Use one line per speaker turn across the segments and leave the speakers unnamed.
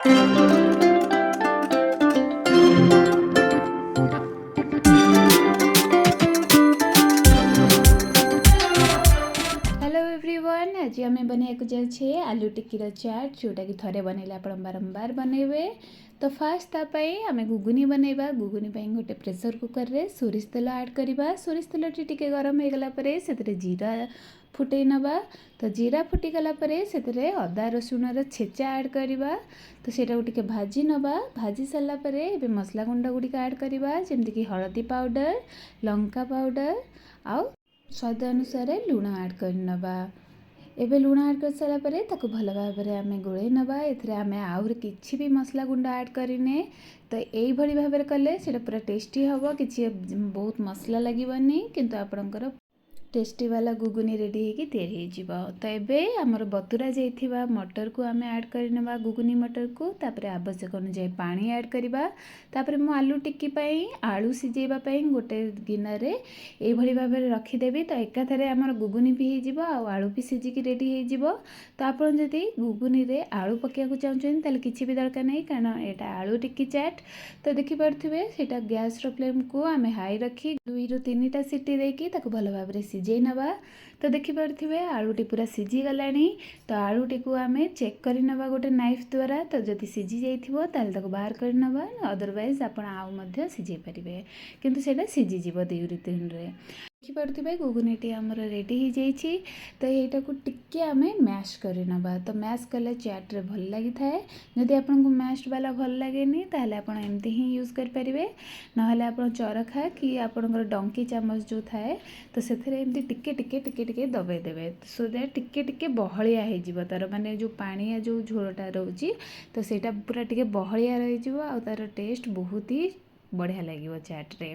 Hello everyone, आज आम बनवाक जाए आलू टिक्कीर चाट जोटा कि थे बनइले आप बारंबार बनइबे। तो फास्ट आम घुगुनी बनइबा। घुगुनी गोटे प्रेसर कुकर रे सोरिष तेल ऐड करवा। सोरिष तेल टी गरम हो गला से जीरा फुटे नवा। तो जीरा फुटीगला से अदा रसुण छेचा ऐड करवा। तो सेटा टिके भाजी नवा। भाजी सारापर ए मसला गुंड गुड़िक ऐड करवा जमीक हलदी पाउडर, लंका पाउडर आउ स्वाद अनुसार लुण ऐड करनवा। एबे लुण ऐड कर सारा परे ताको भल भाव में आम गोले नवा। एथरे आम आउर किछि भी मसला गुंड ऐड करिने। तो यही भाव में कले सेटा पूरा टेस्टी हम। किछि बहुत मसला लगिबनी किंतु आपणकर टेस्टी वाला घुगुनी रेडी होगी तैयारी हो। तो ये आमर बतुरा जाइथिबा मटर को आम ऐड करनेबा घुगुनी मटर को। तापर आवश्यक अनुसार पानी ऐड करवा। तापर मु आलू टिक्की पई आलू सिजेबा पई गोटे गिनारे एई भली भाव में रखीदेवी। तो एकाथरे आमर घुगुनी भी हो आलू भी सिजिकी रेडी हो। तो आपन जदि घुगुनी रे आलू पकेया चाहूँ ताले किछि भी दरकार नहीं, कारण एटा आलू टिक्की चाट। तो देखि पारथिबे सेटा गैस रो फ्लेम को आम हाई रखी 2 ରୁ 3टा सीटी देकी ताको भल भाव में सिझे नवा। तो देखिपे आलूटी पूरा सिझी गलानी। तो आलूटी को आम चेक कर नवा गोटे नाइफ द्वारा। तो जदि सिझी जाइथिबो ताले ताको बाहर कर नवा, अदरवाइज आपण आउ मध्य सिझे पारिबे, किंतु सेटा सिझी जिवो 2 ରୁ 3 रे। देखिपे घुगुनीटी आमर रेडी हो जाइए। तो यहाँ को टिके आम मैश कर नवा। तो मैश कले चाट्रे भल लगी थाए। जदि आपको मैश वाला भल लगे ताहले आप एमती ही यूज करें, ना आप चरखा कि आपंकर डंकी चामच जो थाए तो से टिके टिके टिके टिके दबाई देवे। सो दैट टिके टिके बहलिया हो तार माने जो पानिया जो झोलटा रोची तो सेटा पूरा टिके बहलिया रही तार टेस्ट बहुत ही बढ़िया लगे चाट्रे।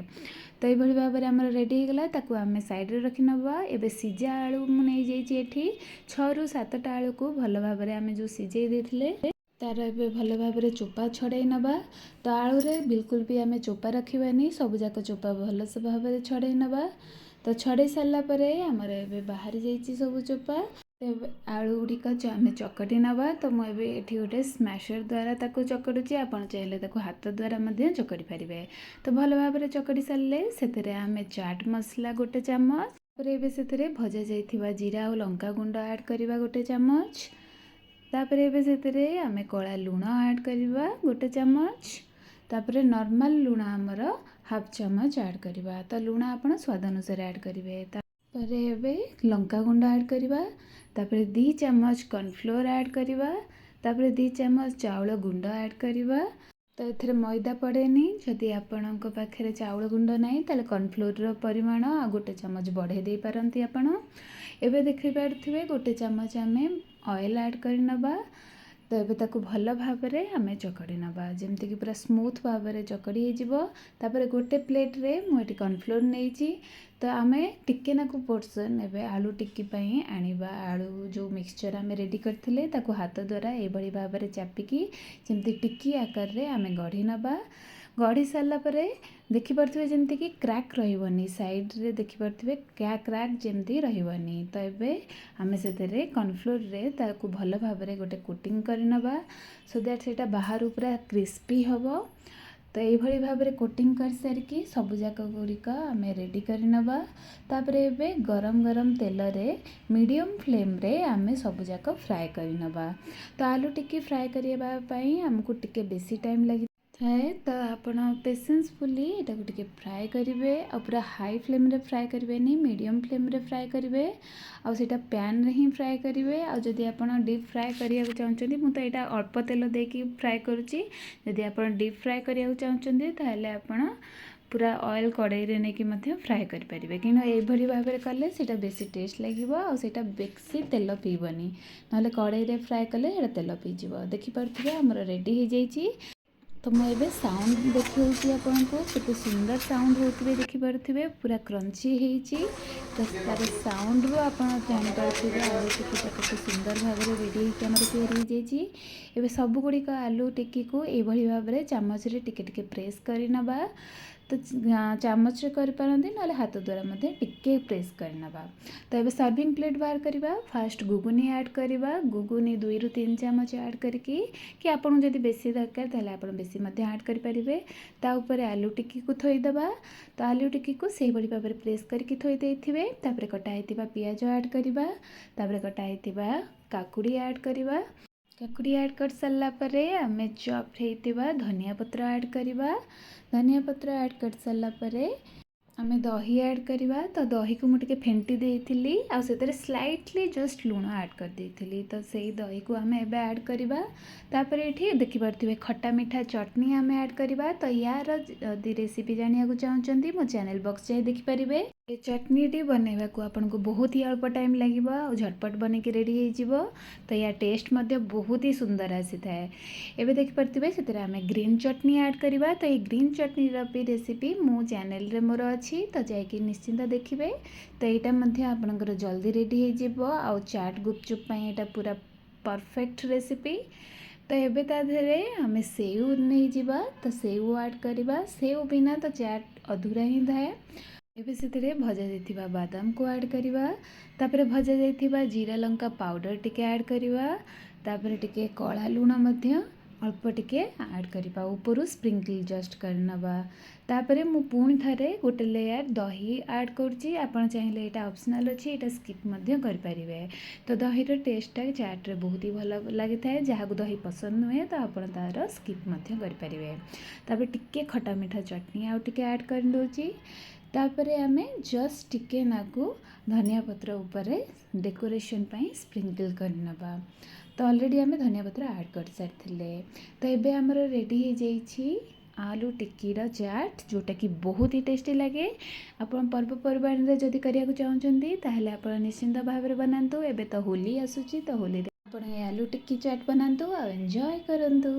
तो ये भाव में आम रेडी होगा। ताकू आम साइड्रे रखी नवा। एबे सिझा आलू मुझे 6 ରୁ 7टा आलू को भल भाव में आम जो सिझे देथिले तार ए भल भाव में चोपा छड़ाई नवा। तो आलू रे बिल्कुल भी आम चोपा रखिबानी, सब जाक चोपा भल से भाव में छड़ाई नवा। तो छड़ाई सारा आमर ए बाहरी जाइए सब चोपा। आलू गुड़िक आम चकटी नवा। तो मुझे ये गोटे स्मैशर द्वारा ताको चकड़ुची, आपन चाहिए ताको हाथ द्वारा मध्य चकड़ी पारिबे। तो भल भाव में चकड़ी सारे से आम चाट मसला गोटे चामच, से भजा जाइथिबा जीरा और लंका गुंड ऐड करवा गोटे चामच। तापर से आम कला लुण ऐड करवा गोटे चामच। तापर नॉर्मल लुण आमर हाफ चामच ऐड करवा। तो लुण आपन स्वाद अनुसार ऐड करेंगे। तापर एबे लंका गुंड ऐड करवा। तापर 2 चम्मच कॉर्नफ्लोर ऐड करवा। तापर 2 चम्मच चाउल गुंड ऐड करवा। तो एथरे मैदा पड़ेनी। जदि आपणक पाखे चाउल गुंड नहीं ताले कॉर्नफ्लोर परिमाण आ गोटे चामच बढ़े दे पारंती आपण। एबे देखि पारथिबे गोटे चामच आम ऑयल ऐड कर नवा। तो ये ताको भल भाव में आम चकड़ी नवा जमती कि पूरा स्मूथ भाव में चकड़ी हो। गोटे प्लेट रे मुझे कॉर्नफ्लोर नहीं। तो आम टिके नाकु पोर्सन एवं आलू टिक्की पाई आनिबा। आलू जो मिक्सचर आम रेडी करथिले ताको हाथ द्वारा ये भाव में चापिकी जमती टिक्की आकार रे आम गढ़ी नवा। गढ़ी सारा देखिपे जमती कि क्रैक रही साइड रे देखिपे क्रैक जमती रही। तो ये आम से कॉर्नफ्लोर रे ताको भल भाव में गोटे कोटिंग करनवा। सो दैट सेटा बाहर पूरा क्रिस्पी हम। तो ये भाव में कोटिंग कर सारिकी सबुजाक गुड़िक आम रेडी करनवा। तापर एबे गरम गरम तेल रे मीडियम फ्लेम रे आम सबुजाक फ्राए करनवा। तो आलू टिक्की फ्राए करने आमको टिके बेसी टाइम लगी थाए। तो आपण पेसेंसफुली यहाँ टिके फ्राए करेंगे। आ पूरा हाई फ्लेम रे फ्राए करेंगे नहीं, मीडियम फ्लेम रे फ्राए करेंगे। आटा पैन रे ही फ्राए करेंगे। आदि आप डीप फ्राए करने चाहते मुझे यहाँ अल्प तेल देकी फ्राए करुँची। जदि आप डीप फ्राए करने चाहते ताहले आपण पूरा ऑयल कड़ाई रे नहीं फ्राए करेंगे। कि ये भाव में कले से बेसी टेस्ट लगे आटा बेसी तेल पीबनी, ना कड़ाई रे फ्राए कले तेल पीज। देखिपे आमर रेडी हो जाइए। तो मुझे साउंड देखिए आपको केते सुंदर साउंड होते देखिपे पूरा क्रंची होती। तो तार साउंड रू आप जानीपे आलू टिक्कीटा केते सुंदर भाव में रेडी होकर तैयारी हो। सब गुड़िक आलू टिक्की को ये भाव में चामच रे टिके टिके प्रेस कर नवा। तो चामच କରିପାରନ୍ତି ନହେଲେ ହାତ ଦ୍ୱାରା ମଧ୍ୟ ଟିକେ ପ୍ରେସ୍ କରିନେବା। ତ ଏବେ ସର୍ଭିଂ ପ୍ଲେଟ୍ ବାହାର କରିବା। ଫାଷ୍ଟ ଗୁଗୁନି ଆଡ଼୍ କରିବା। ଗୁଗୁନି 2ରୁ 3 ଚାମଚ ଆଡ଼୍ କରିକି କି ଆପଣଙ୍କୁ ଯଦି ବେଶୀ ଦରକାର ତାହେଲେ ଆପଣ ବେଶୀ ମଧ୍ୟ ଆଡ଼୍ କରିପାରିବେ। ତା ଉପରେ ଆଲୁ ଟିକିକୁ ଥୋଇଦେବା। ତ ଆଲୁ ଟିକିକୁ ସେଇଭଳି ଭାବରେ ପ୍ରେସ୍ କରିକି ଥୋଇ ଦେଇଥିବେ। ତାପରେ କଟା ହେଇଥିବା ପିଆଜ ଆଡ଼୍ କରିବା। ତାପରେ କଟା ହେଇଥିବା କାକୁଡ଼ି ଆଡ଼୍ କରିବା। କାକୁଡ଼ି ଆଡ଼୍ କରି ସାରିଲା ପରେ ଆମେ ଚପ୍ ହେଇଥିବା ଧନିଆ ପତ୍ର ଆଡ଼୍ କରିବା। ଧନିଆ ପତ୍ର ଆଡ଼୍ କରି ସାରିଲା ପରେ ଆମେ ଦହି ଆଡ଼୍ କରିବା। ତ ଦହିକୁ ମୁଁ ଟିକେ ଫେଣ୍ଟି ଦେଇଥିଲି ଆଉ ସେଥିରେ ସ୍ଲାଇଟଲି ଜଷ୍ଟ ଲୁଣ ଆଡ଼୍ କରିଦେଇଥିଲି। ତ ସେଇ ଦହିକୁ ଆମେ ଏବେ ଆଡ଼୍ କରିବା। ତାପରେ ଏଠି ଦେଖିପାରୁଥିବେ ଖଟା ମିଠା ଚଟନି ଆମେ ଆଡ଼୍ କରିବା। ତ ୟାର ଯଦି ରେସିପି ଜାଣିବାକୁ ଚାହୁଁଛନ୍ତି ମୋ ଚ୍ୟାନେଲ୍ ବକ୍ସ ଯାଇ ଦେଖିପାରିବେ। ଏ ଚଟନିଟି ବନେଇବାକୁ ଆପଣଙ୍କୁ ବହୁତ ହି ଅଳ୍ପ ଟାଇମ୍ ଲାଗିବ ଆଉ ଝଟପଟ ବନେଇକି ରେଡ଼ି ହେଇଯିବ। ତ ୟା ଟେଷ୍ଟ ମଧ୍ୟ ବହୁତ ହି ସୁନ୍ଦର ଆସିଥାଏ। ଏବେ ଦେଖିପାରୁଥିବେ ସେଥିରେ ଆମେ ଗ୍ରୀନ୍ ଚଟନି ଆଡ଼୍ କରିବା। ତ ଏଇ ଗ୍ରୀନ୍ ଚଟନିର ବି ରେସିପି ମୋ ଚ୍ୟାନେଲ୍ରେ ମୋର ଅଛି, ତ ଯାଇକି ନିଶ୍ଚିନ୍ତ ଦେଖିବେ। ତ ଏଇଟା ମଧ୍ୟ ଆପଣଙ୍କର ଜଲ୍ଦି ରେଡ଼ି ହେଇଯିବ ଆଉ ଚାଟ୍ ଗୁପଚୁପ୍ ପାଇଁ ଏଇଟା ପୁରା ପରଫେକ୍ଟ ରେସିପି। ତ ଏବେ ତା ଦେହରେ ଆମେ ସେଉ ନେଇଯିବା। ତ ସେଉ ଆଡ଼୍ କରିବା। ସେଉ ବିନା ତ ଚାଟ୍ ଅଧୁରା ହିଁ ଥାଏ। ଏବେ ସେଥିରେ ଭଜା ଯାଇଥିବା ବାଦାମକୁ ଆଡ଼୍ କରିବା। ତାପରେ ଭଜା ଯାଇଥିବା ଜିରା ଲଙ୍କା ପାଉଡ଼ର ଟିକେ ଆଡ଼୍ କରିବା। ତାପରେ ଟିକେ କଳା ଲୁଣ ମଧ୍ୟ ଅଳ୍ପ ଟିକେ ଆଡ଼୍ କରିବା। ଉପରୁ ସ୍ପ୍ରିଙ୍କଲ୍ ଜଷ୍ଟ କରିନେବା। ତାପରେ ମୁଁ ପୁଣି ଥରେ ଗୋଟେ ଲେୟାର ଦହି ଆଡ଼୍ କରୁଛି। ଆପଣ ଚାହିଁଲେ ଏଇଟା ଅପସନାଲ୍ ଅଛି, ଏଇଟା ସ୍କିପ୍ ମଧ୍ୟ କରିପାରିବେ। ତ ଦହିର ଟେଷ୍ଟଟା ଚାଟ୍ରେ ବହୁତ ହି ଭଲ ଲାଗିଥାଏ। ଯାହାକୁ ଦହି ପସନ୍ଦ ନୁହେଁ ତ ଆପଣ ତାର ସ୍କିପ୍ ମଧ୍ୟ କରିପାରିବେ। ତାପରେ ଟିକେ ଖଟା ମିଠା ଚଟନି ଆଉ ଟିକେ ଆଡ଼୍ କରିଦେଉଛି। ତାପରେ ଆମେ ଜଷ୍ଟ ଟିକେ ନାକୁ ଧନିଆ ପତ୍ର ଉପରେ ଡେକୋରେସନ୍ ପାଇଁ ସ୍ପ୍ରିଙ୍କଲ୍ କରିନେବା। ତ ଅଲରେଡ଼ି ଆମେ ଧନିଆ ପତ୍ର ଆଡ଼୍ କରିସାରିଥିଲେ। ତ ଏବେ ଆମର ରେଡ଼ି ହେଇଯାଇଛି ଆଲୁ ଟିକିର ଚାଟ୍, ଯେଉଁଟାକି ବହୁତ ହି ଟେଷ୍ଟି ଲାଗେ। ଆପଣ ପର୍ବପର୍ବାଣିରେ ଯଦି କରିବାକୁ ଚାହୁଁଛନ୍ତି ତାହେଲେ ଆପଣ ନିଶ୍ଚିନ୍ତ ଭାବରେ ବନାନ୍ତୁ। ଏବେ ତ ହୋଲି ଆସୁଛି, ତ ହୋଲିରେ ଆପଣ ଏ ଆଲୁ ଟିକି ଚାଟ୍ ବନାନ୍ତୁ ଆଉ ଏନ୍ଜୟ କରନ୍ତୁ।